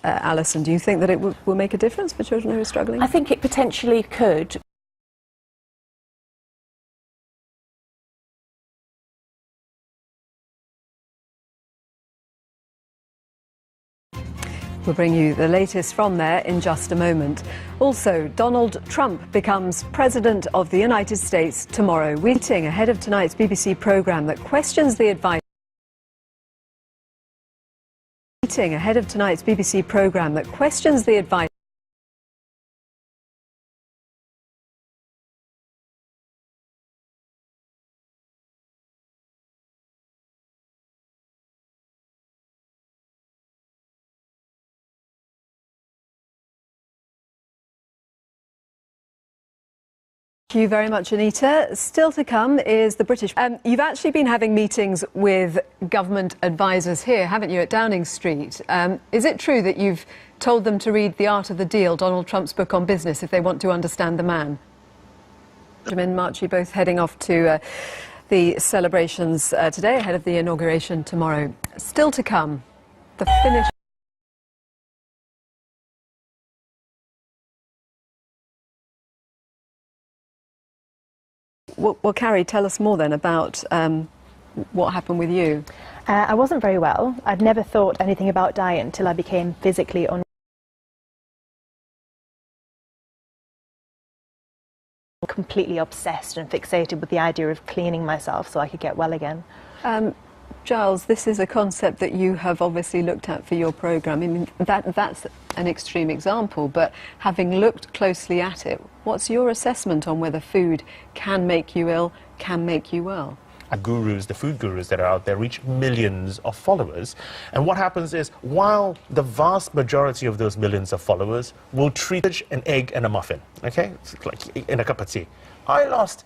Alison, do you think that it will make a difference for children who are struggling? I think it potentially could. We'll bring you the latest from there in just a moment. Also, Donald Trump becomes President of the United States tomorrow, meeting ahead of tonight's BBC programme that questions the advice. Ahead of tonight's BBC programme that questions the advice. Thank you very much, Anita. Still to come is the British... you've actually been having meetings with government advisers here, haven't you, at Downing Street? Is it true that you've told them to read The Art of the Deal, Donald Trump's book on business, if they want to understand the man? Benjamin Marchi both heading off to the celebrations today, ahead of the inauguration tomorrow. Still to come, the finish... Well, Carrie, tell us more then about what happened with you. I wasn't very well. I'd never thought anything about diet until I became physically completely obsessed and fixated with the idea of cleaning myself so I could get well again. Giles, this is a concept that you have obviously looked at for your programme. I mean, that's an extreme example, but having looked closely at it, what's your assessment on whether food can make you ill, can make you well? The food gurus that are out there reach millions of followers. And what happens is, while the vast majority of those millions of followers will treat an egg and a muffin, okay? It's like in a cup of tea. I lost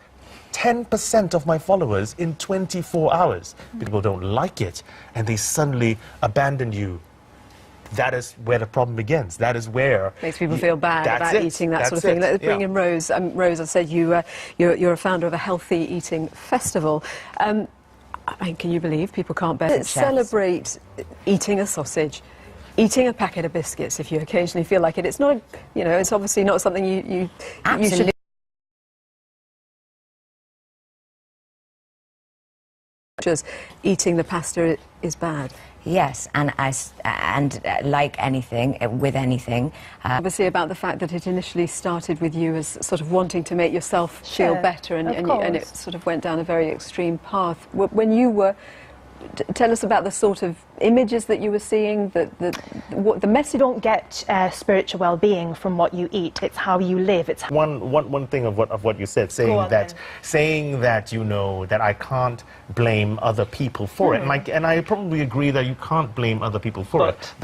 10% of my followers in 24 hours. People don't like it, and they suddenly abandon you. That is where the problem begins. That is where... Makes people feel bad about eating that sort of thing. Let's bring in Rose. Rose, I said you're a founder of a healthy eating festival. I mean, can you believe people can't bear celebrate eating a sausage, eating a packet of biscuits if you occasionally feel like it? It's not, you know, it's obviously not something you should... Just eating the pasta is bad. Yes, and like anything, with anything. Obviously about the fact that it initially started with you as sort of wanting to make yourself feel better, and it sort of went down a very extreme path. When you were... Tell us about the sort of images that you were seeing, the message. You don't get spiritual well-being from what you eat. It's how you live. It's one thing of what you said, saying that you know that I can't blame other people for it, and I probably agree that you can't blame other people for it.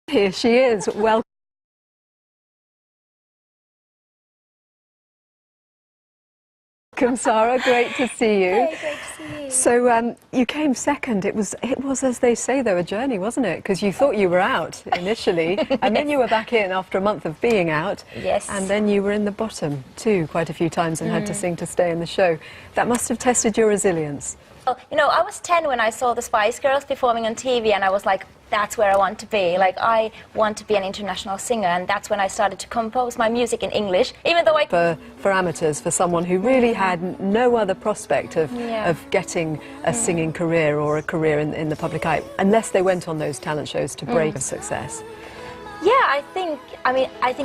Here she is. Welcome, Sarah. Great to see you. Hey, great to see you. So you came second. It was, as they say, though, a journey, wasn't it? Because you thought you were out initially, and then you were back in after a month of being out. Yes. And then you were in the bottom too, quite a few times, and had to sing to stay in the show. That must have tested your resilience. Well, you know, I was 10 when I saw the Spice Girls performing on TV, and I was like, that's where I want to be. Like, I want to be an international singer, and that's when I started to compose my music in English, even though For amateurs, for someone who really had no other prospect of getting a singing career or a career in the public eye, unless they went on those talent shows to break success. Yeah, I think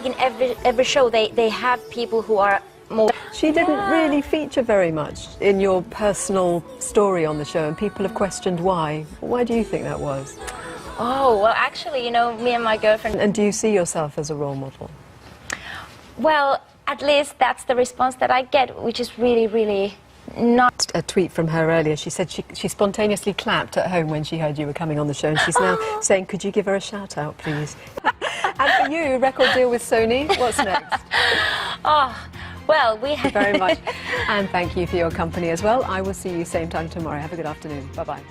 in every show they have people who are more... She didn't really feature very much in your personal story on the show, and people have questioned why. Why do you think that was? Oh, well, actually, you know, me and my girlfriend... And do you see yourself as a role model? Well, at least that's the response that I get, which is really, really not... A tweet from her earlier, she said she spontaneously clapped at home when she heard you were coming on the show, and she's now saying, could you give her a shout-out, please? And for you, record deal with Sony, what's next? Oh, well, we have... Very much. And thank you for your company as well. I will see you same time tomorrow. Have a good afternoon. Bye-bye.